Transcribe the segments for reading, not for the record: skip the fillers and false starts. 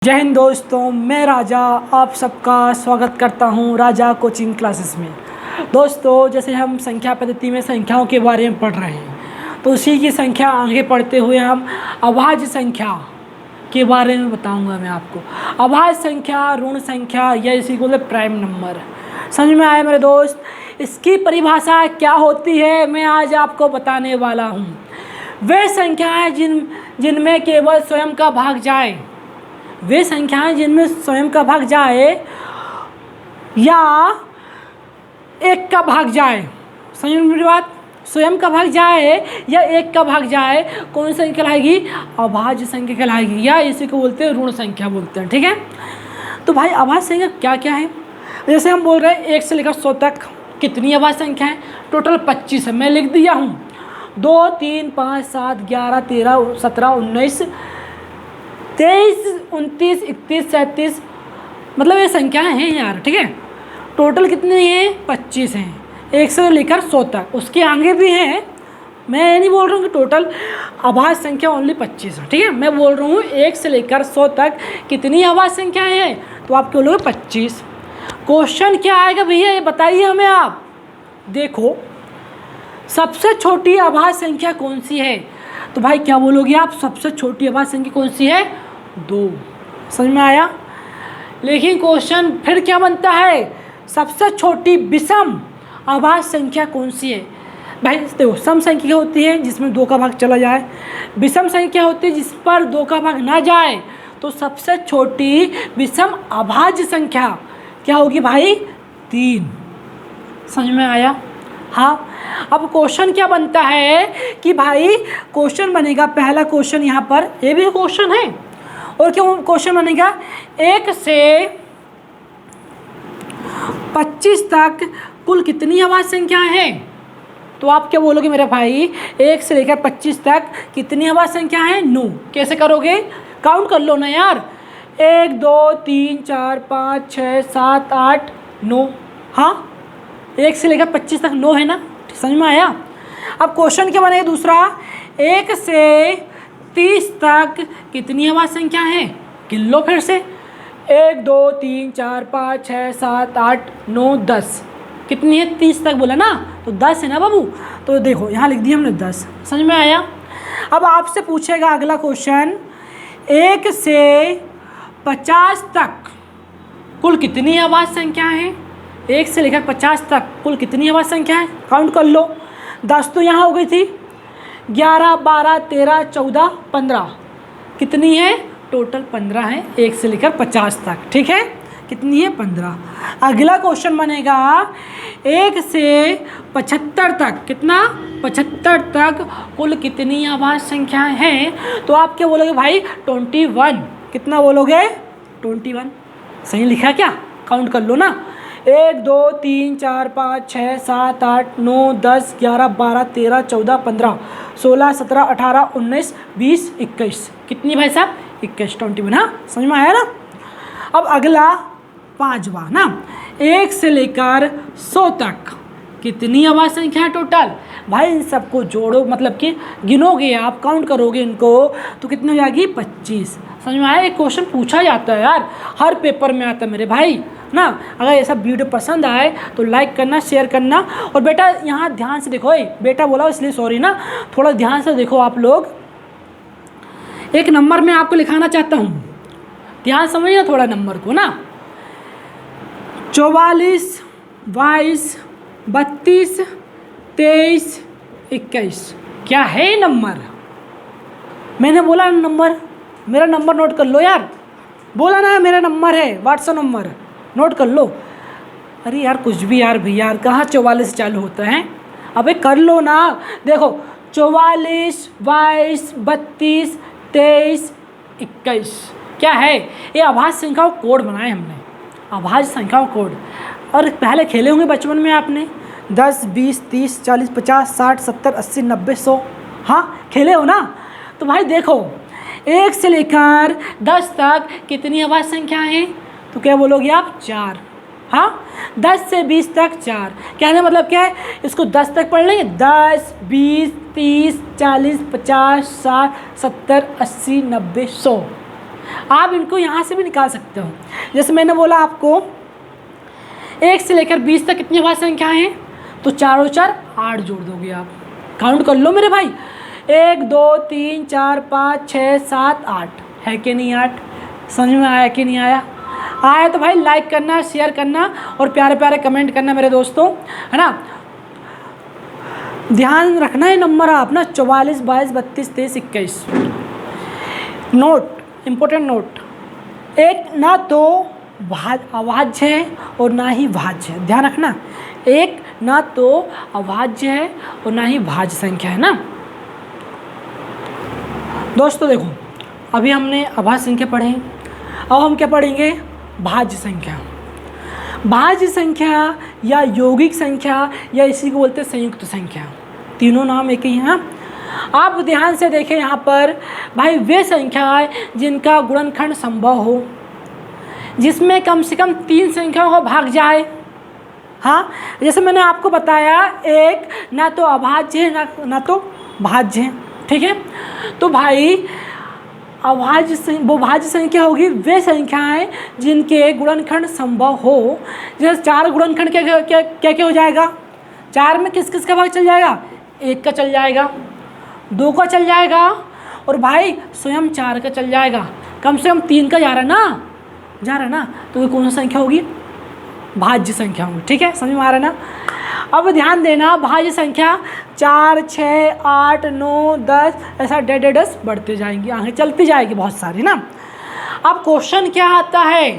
जय हिंद दोस्तों, मैं राजा आप सबका स्वागत करता हूं राजा कोचिंग क्लासेस में। दोस्तों, जैसे हम संख्या पद्धति में संख्याओं के बारे में पढ़ रहे हैं, तो उसी की संख्या आगे पढ़ते हुए हम अभाज्य संख्या के बारे में बताऊंगा मैं आपको। अभाज्य संख्या, ऋण संख्या या इसी को प्राइम नंबर, समझ में आया मेरे दोस्त? इसकी परिभाषा क्या होती है मैं आज आपको बताने वाला हूँ। वे संख्याएँ जिनमें केवल स्वयं का भाग जाए, वे संख्याएं जिनमें स्वयं का भाग जाए या एक का भाग जाए, समझ में मेरी बात? स्वयं का भाग जाए या एक का भाग जाए, कौन सी संख्या कहलाएगी? अभाज्य संख्या कहलाएगी, या इसी को बोलते हैं ऋण संख्या बोलते हैं। ठीक है, तो भाई अभाज्य संख्या क्या क्या है? जैसे हम बोल रहे हैं 1 से लेकर 100 तक कितनी अभाज्य संख्या है? टोटल 25 है, मैं लिख दिया हूँ। 2, 3, 5, 7, 11, 13, 17, 19, 23, 29, 31, 37, मतलब ये संख्याएं हैं यार। ठीक है, टोटल कितने हैं? 25 हैं, 1 से लेकर 100 तक। उसके आगे भी हैं, मैं ये नहीं बोल रहा हूँ कि टोटल अभाज्य संख्या ओनली 25 है। ठीक है, मैं बोल रहा हूँ 1 से लेकर 100 तक कितनी अभाज्य संख्याएं हैं, तो आप क्या बोलोगे? 25। क्वेश्चन क्या आएगा भैया, ये बताइए हमें आप। देखो, सबसे छोटी अभाज्य संख्या कौन सी है? तो भाई क्या बोलोगे आप? सबसे छोटी अभाज्य संख्या कौन सी है? 2। समझ में आया? लेकिन क्वेश्चन फिर क्या बनता है? सबसे छोटी विषम अभाज्य संख्या कौन सी है? भाई देखो, सम संख्या होती है जिसमें 2 का भाग चला जाए, विषम संख्या होती है जिस पर 2 का भाग ना जाए। तो सबसे छोटी विषम अभाज्य संख्या क्या होगी भाई? 3। समझ में आया? हाँ, अब क्वेश्चन क्या बनता है कि भाई क्वेश्चन बनेगा, पहला क्वेश्चन यहाँ पर, ये भी क्वेश्चन है, और क्या क्वेश्चन बनेगा? 1 से 25 तक कुल कितनी अभाज्य संख्याएं हैं? तो आप क्या बोलोगे मेरे भाई? 1 से लेकर 25 तक कितनी अभाज्य संख्या है? 9। कैसे करोगे? काउंट कर लो ना यार। 1, 2, 3, 4, 5, 6, 7, 8, 9। हाँ, 1 से लेकर 25 तक 9 है ना? समझ में आया? अब क्वेश्चन क्या बनेगा दूसरा? 1 से 30 तक कितनी अभाज्य संख्या है? गिन लो फिर से। 1, 2, 3, 4, 5, 6, 7, 8, 9, 10। कितनी है? 30 तक बोला ना, तो 10 है ना बाबू? तो देखो यहाँ लिख दिया हमने 10। समझ में आया? अब आपसे पूछेगा अगला क्वेश्चन, 1 से 50 तक कुल कितनी अभाज्य संख्या है? 1 से लेकर 50 तक कुल कितनी अभाज्य संख्या है? काउंट कर लो। 10 तो यहाँ हो गई थी, 11, 12, 13, 14, 15, कितनी है? टोटल 15 है, 1 से लेकर 50 तक। ठीक है, कितनी है? 15। अगला क्वेश्चन बनेगा 1 से 75 तक, कितना? 75 तक कुल कितनी अभाज्य संख्याएं हैं? तो आप क्या बोलोगे भाई? 21। कितना बोलोगे? 21। सही लिखा क्या? काउंट कर लो ना। 1, 2, 3, 4, 5, 6, 7, 8, 9, 10, 11, 12, 13, 14, 15, 16, 17, 18, 19, 20, 21। कितनी भाई साहब? 21, 21। हाँ, समझ में आया ना? अब अगला 5वां ना, 1 से लेकर 100 तक कितनी अभाज्य संख्या है टोटल? भाई इन सबको जोड़ो, मतलब कि गिनोगे आप, काउंट करोगे इनको, तो कितनी हो जाएगी? 25। समझ में आया? एक क्वेश्चन पूछा जाता है यार, हर पेपर में आता है मेरे भाई ना। अगर ये सब वीडियो पसंद आए तो लाइक करना, शेयर करना। और बेटा यहाँ ध्यान से देखो, बेटा बोला इसलिए सॉरी ना, थोड़ा ध्यान से देखो आप लोग। एक नंबर मैं आपको लिखाना चाहता हूँ, ध्यान समझिए थोड़ा नंबर को ना। 44, 22, 32, 23, 21। क्या है नंबर? मैंने बोला नंबर, मेरा नंबर नोट कर लो यार। बोला ना मेरा नंबर है, व्हाट्सएप नंबर नोट कर लो। अरे यार कुछ भी यार भैया, यार कहाँ 44 से चालू होता है? अबे कर लो ना। देखो 44, 22, 32, 23, 21 क्या है? ये अभाज्य संख्याओं कोड बनाए हमने, अभाज्य संख्याओं कोड। और पहले खेले होंगे बचपन में आपने, 10, 20, 30, 40, 50, 60, 70, 80, 90, 100। हाँ, खेले हो ना? तो भाई देखो, 1 से लेकर 10 तक कितनी अभाज्य संख्या है? तो क्या बोलोगे आप? 4। हाँ, 10 से 20 तक 4। कहने मतलब क्या है? इसको 10 तक पढ़ लेंगे, 10, 20, 30, 40, 50, 60, 70, 80, 90, 100। आप इनको यहाँ से भी निकाल सकते हो। जैसे मैंने बोला आपको 1 से लेकर 20 तक कितनी अभाज्य संख्या हैं, तो 4 और 4 8 जोड़ दोगे आप। काउंट कर लो मेरे भाई, 1 2 3 4 5 6 7 8 है कि नहीं 8? समझ में आया कि नहीं आया? आया तो भाई लाइक करना, शेयर करना और प्यारे प्यारे कमेंट करना मेरे दोस्तों, है ना। ध्यान रखना है नंबर आप ना 44 22 32 23 21। नोट, इम्पोर्टेंट नोट, एक ना तो अभाज्य है और ना ही भाज्य है। ध्यान रखना, एक ना तो अभाज्य है और ना ही भाज्य संख्या है ना। दोस्तों देखो, अभी हमने अभाज्य संख्या पढ़े, अब हम क्या पढ़ेंगे, भाज्य संख्या। भाज्य संख्या या यौगिक संख्या या इसी को बोलते हैं संयुक्त संख्या, तीनों नाम एक ही हैं। आप ध्यान से देखें यहाँ पर भाई, वे संख्याएं जिनका गुणनखंड संभव हो, जिसमें कम से कम 3 संख्याओं का भाग जाए। हाँ, जैसे मैंने आपको बताया, एक ना तो अभाज्य है ना तो भाज्य है, ठीक है। तो भाई वो भाज्य संख्या होगी वे संख्याएं जिनके गुणनखंड संभव हो। जैसे 4 गुणनखंड क्या हो जाएगा, 4 में किस किस का भाग चल जाएगा, 1 का चल जाएगा, 2 का चल जाएगा और भाई स्वयं 4 का चल जाएगा। कम से कम 3 का जा रहा है ना, तो ये कौन सी संख्या होगी, भाज्य संख्या होगी, ठीक है। समझ में आ रहा है ना। अब ध्यान देना, भाज्य संख्या 4 6 8 9 10 ऐसा डेढ़ बढ़ते जाएंगी, आगे चलती जाएगी बहुत सारी ना। अब क्वेश्चन क्या आता है,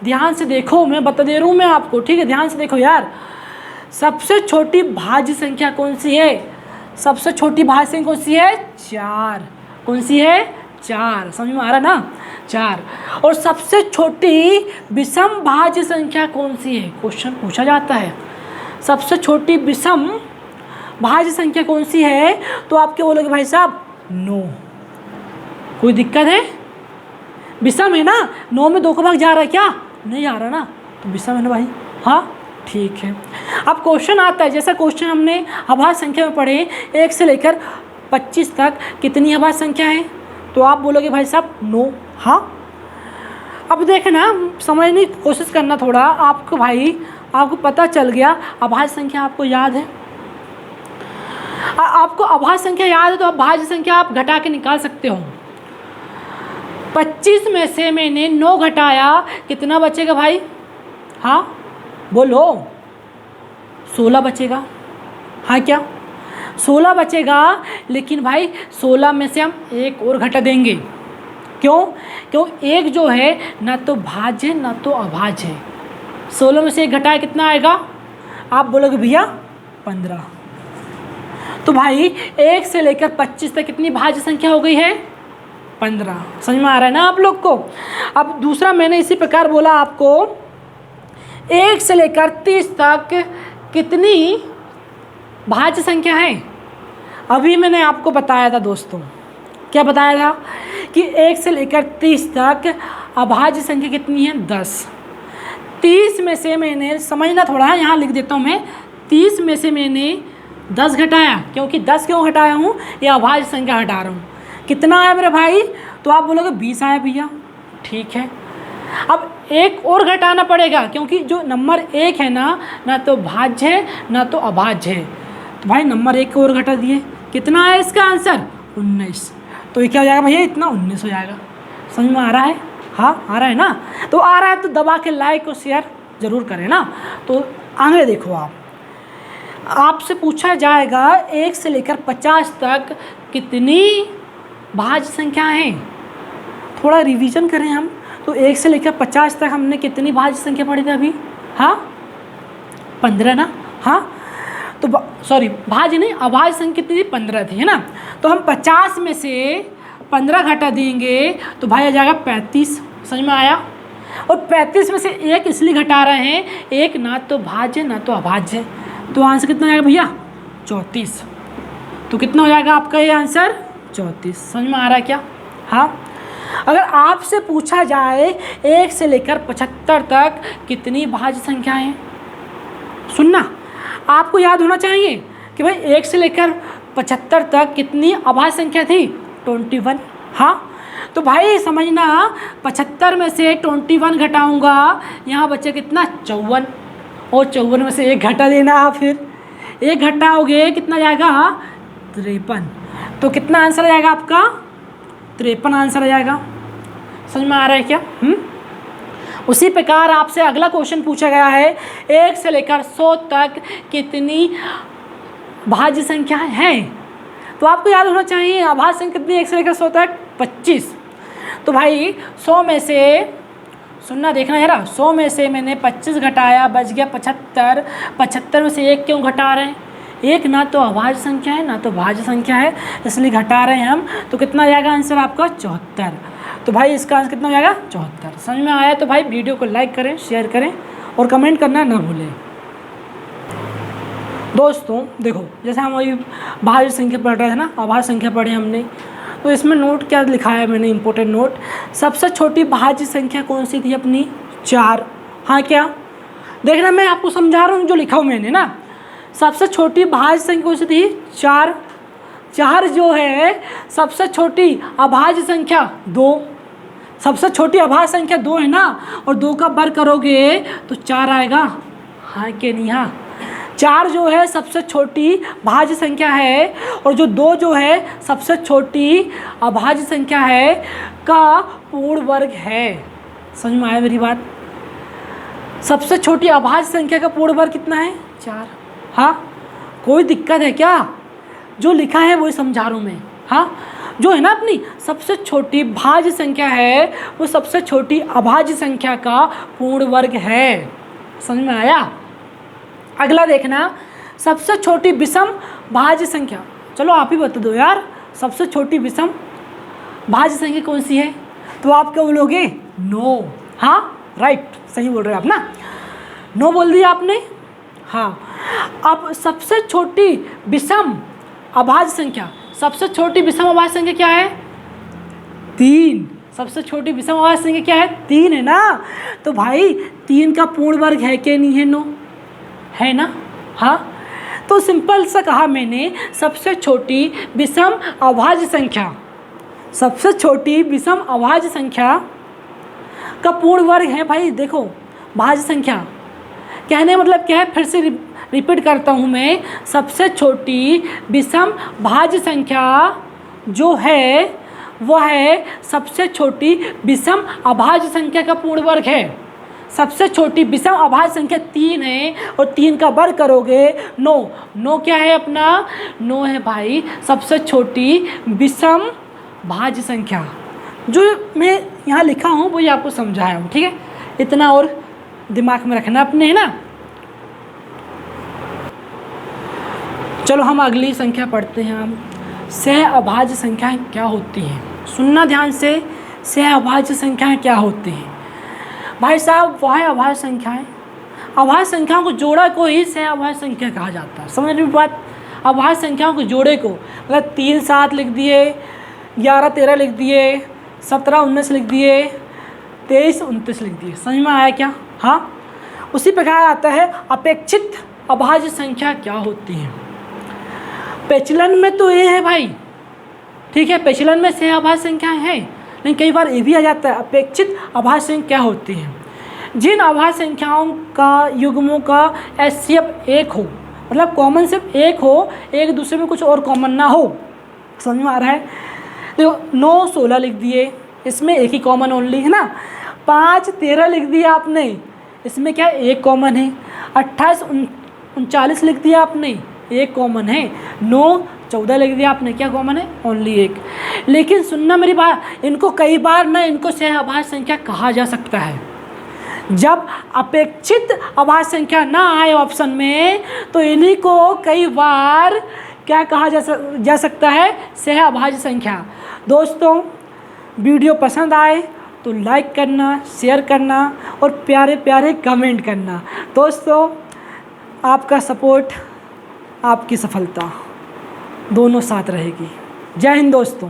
ध्यान से देखो, मैं बता दे रहा हूँ मैं आपको, ठीक है। ध्यान से देखो यार, सबसे छोटी भाज्य संख्या कौन सी है, सबसे छोटी भाज्य संख्या कौन सी है, 4। कौन सी है, 4। समझ में आ रहा ना, 4। और सबसे छोटी विषम भाज्य संख्या कौन सी है, क्वेश्चन पूछा जाता है, सबसे छोटी विषम भाज्य संख्या कौन सी है, तो आप क्या बोलोगे भाई साहब, 9। कोई दिक्कत है, विषम है ना, 9 में 2 का भाग जा रहा है क्या, नहीं जा रहा ना, तो विषम है ना भाई। हाँ ठीक है। अब क्वेश्चन आता है, जैसा क्वेश्चन हमने अभाज्य संख्या में पढ़े, 1 से लेकर 25 तक कितनी अभाज्य संख्या है, तो आप बोलोगे भाई साहब 9। हाँ, अब देखना, समझने की कोशिश करना थोड़ा, आपको भाई आपको पता चल गया अभाज्य संख्या आपको याद है। आपको अभाज्य संख्या याद है तो भाज्य संख्या आप घटा के निकाल सकते हो। 25 में से मैंने 9 घटाया, कितना बचेगा भाई, हाँ बोलो, 16 बचेगा। हाँ क्या, 16 बचेगा, लेकिन भाई 16 में से हम 1 और घटा देंगे। क्यों एक जो है ना तो भाज्य है ना तो अभाज्य है। 16 में से 1 घटाए कितना आएगा, आप बोलोगे भैया 15। तो भाई 1 से लेकर 25 तक कितनी भाज्य संख्या हो गई है, 15। समझ में आ रहा है ना आप लोग को। अब दूसरा मैंने इसी प्रकार बोला आपको, 1 से लेकर 30 तक कितनी भाज्य संख्या है। अभी मैंने आपको बताया था दोस्तों, क्या बताया था कि 1 से लेकर 30 तक अभाज्य संख्या कितनी है, 10। 30 में से मैंने, समझना थोड़ा, यहाँ लिख देता हूँ मैं, 30 में से मैंने 10 घटाया, क्योंकि 10 क्यों घटाया हूँ, ये अभाज्य संख्या हटा रहा हूँ। कितना आया मेरे भाई, तो आप बोलोगे 20 आया भैया, ठीक है। अब 1 और घटाना पड़ेगा, क्योंकि जो नंबर 1 है ना तो भाज्य है ना तो अभाज्य है। तो भाई नंबर 1 और घटा दिए, कितना आया इसका आंसर, 19। तो ये क्या हो जाएगा भैया, इतना 19 हो जाएगा। समझ में आ रहा है, हाँ आ रहा है ना। तो आ रहा है तो दबा के लाइक और शेयर ज़रूर करें ना। तो आगे देखो, आपसे पूछा जाएगा 1 से लेकर 50 तक कितनी भाज्य संख्या है। थोड़ा रिवीजन करें हम, तो 1 से लेकर 50 तक हमने कितनी भाज्य संख्या पढ़ी थी अभी, हाँ 15 ना। हाँ तो सॉरी, भाज्य नहीं, अभाज्य संख्या कितनी थी, 15 थी, है ना। तो हम 50 में से 15 घटा देंगे तो भाई आ जाएगा 35। समझ में आया। और 35 में से 1 इसलिए घटा रहे हैं, 1 ना तो भाज्य ना तो अभाज्य, तो आंसर कितना आएगा भैया, 34। तो कितना हो जाएगा आपका ये आंसर, 34। समझ में आ रहा है क्या। हाँ, अगर आपसे पूछा जाए 1 से लेकर 75 तक कितनी भाज्य संख्या है, सुनना आपको याद होना चाहिए कि भाई 1 से लेकर 75 तक कितनी अभाज्य संख्या थी, 21। हाँ, तो भाई समझना 75 में से 21 घटाऊँगा, यहाँ बचे कितना 54, और 54 में से 1 घटा देना आप, फिर 1 घटाओगे कितना जाएगा 53। तो कितना आंसर आ जाएगा आपका 53 आंसर आ जाएगा। समझ में आ रहा है क्या? उसी प्रकार आपसे अगला क्वेश्चन पूछा गया है 1 से लेकर 100 तक कितनी भाज्य संख्या है। तो आपको याद होना चाहिए अभाज्य संख्या कितनी 1 से लेकर 100 तक 25। तो भाई 100 में से सुनना देखना यार, 100 में से मैंने 25 घटाया, बच गया 75। 75 में से 1 क्यों घटा रहे हैं? 1 ना तो अभाज्य संख्या है ना तो भाज्य संख्या है, इसलिए घटा रहे हैं हम। तो कितना आ जाएगा आंसर आपका 74। तो भाई इसका आंसर कितना हो जाएगा 74। समझ में आया तो भाई वीडियो को लाइक करें, शेयर करें और कमेंट करना ना भूलें। दोस्तों देखो, जैसे हम वही भाज्य संख्या पढ़ रहे थे ना, अभाज्य संख्या पढ़ी हमने, तो इसमें नोट क्या लिखा है मैंने, इंपॉर्टेंट नोट, सबसे छोटी भाज्य संख्या कौन सी थी अपनी 4। हाँ क्या देखना, मैं आपको समझा रहा हूँ जो लिखा हूँ मैंने ना। सबसे छोटी भाज्य संख्या कौन सी थी 4। 4 जो है सबसे छोटी अभाज्य संख्या 2। सबसे छोटी अभाज्य संख्या 2 है ना, और 2 का वर्ग करोगे तो 4 आएगा। हाँ कि नहीं? हाँ, 4 जो है सबसे छोटी भाज्य संख्या है, और जो 2 जो है सबसे छोटी अभाज्य संख्या है का पूर्ण वर्ग है। समझ में आया मेरी बात? सबसे छोटी अभाज्य संख्या का पूर्ण वर्ग कितना है 4। हाँ, कोई दिक्कत है क्या? जो लिखा है वही समझा रहा हूँ मैं। हाँ, जो है ना अपनी सबसे छोटी भाज्य संख्या है वो सबसे छोटी अभाज्य संख्या का पूर्ण वर्ग है। समझ में आया? अगला देखना, सबसे छोटी विषम भाज्य संख्या। चलो आप ही बता दो यार, सबसे छोटी विषम भाज्य संख्या कौन सी है? तो आप क्या बोलोगे 9। हाँ राइट, सही बोल रहे हैं आप ना, 9 बोल दिया आपने। हाँ, अब सबसे छोटी विषम अभाज्य संख्या, सबसे छोटी विषम अभाज्य संख्या क्या है 3। सबसे छोटी विषम अभाज्य संख्या क्या है 3 है ना। तो भाई 3 का पूर्ण वर्ग है कि नहीं है 9, है ना। हाँ, तो सिंपल सा कहा मैंने, सबसे छोटी विषम अभाज्य संख्या, सबसे छोटी विषम अभाज्य संख्या का पूर्ण वर्ग है। भाई देखो, भाज्य संख्या कहने मतलब क्या है, फिर से रिपीट करता हूँ मैं, सबसे छोटी विषम भाज्य संख्या जो है वह है सबसे छोटी विषम अभाज्य संख्या का पूर्ण वर्ग है। सबसे छोटी विषम अभाज्य संख्या 3 है, और 3 का वर्ग करोगे 9। 9 क्या है अपना 9 है भाई सबसे छोटी विषम भाज्य संख्या। जो मैं यहाँ लिखा हूँ वही आपको समझाया हूँ, ठीक है? इतना और दिमाग में रखना अपने, है ना। चलो हम अगली संख्या पढ़ते हैं। हम सह अभाज्य संख्याएँ क्या होती हैं, सुनना ध्यान से। सह अभाज्य संख्याएँ क्या होती हैं भाई साहब? वह अभाज्य संख्याएँ, अभाज्य संख्याओं को जोड़ा को ही सह अभाज्य संख्या कहा जाता है। समझ रही बात? अभाज्य संख्याओं को जोड़े को, मतलब 3 7 लिख दिए, 11 13 लिख दिए, 17 19 लिख दिए, 23 29 लिख दिए। समझ में आया क्या? हाँ, उसी प्रकार आता है अपेक्षित अभाज्य संख्या क्या होती है। पेचलन में तो ये है भाई, ठीक है, पेचलन में सह अभाज्य संख्याएँ हैं, लेकिन कई बार ये भी आ जाता है अपेक्षित अभाज्य संख्या क्या होती है। जिन अभाज्य संख्याओं का युग्मों का HCF 1 हो, मतलब कॉमन सिर्फ 1 हो, एक दूसरे में कुछ और कॉमन ना हो। समझ में आ रहा है? देखो 9 16 लिख दिए, इसमें एक ही कॉमन ओनली है ना। 5 13 लिख दिया आपने, इसमें क्या एक कॉमन है। 28 39 लिख दिया आपने, एक कॉमन है। 9 14 लिख दिया आपने, क्या कॉमन है? ओनली एक। लेकिन सुनना मेरी बात, इनको कई बार ना इनको सह अभाज्य संख्या कहा जा सकता है। जब अपेक्षित अभाज्य संख्या ना आए ऑप्शन में, तो इन्हीं को कई बार क्या कहा जा सकता है? सह अभाज्य संख्या। दोस्तों वीडियो पसंद आए तो लाइक करना, शेयर करना और प्यारे प्यारे कमेंट करना। दोस्तों आपका सपोर्ट, आपकी सफलता दोनों साथ रहेगी। जय हिंद दोस्तों।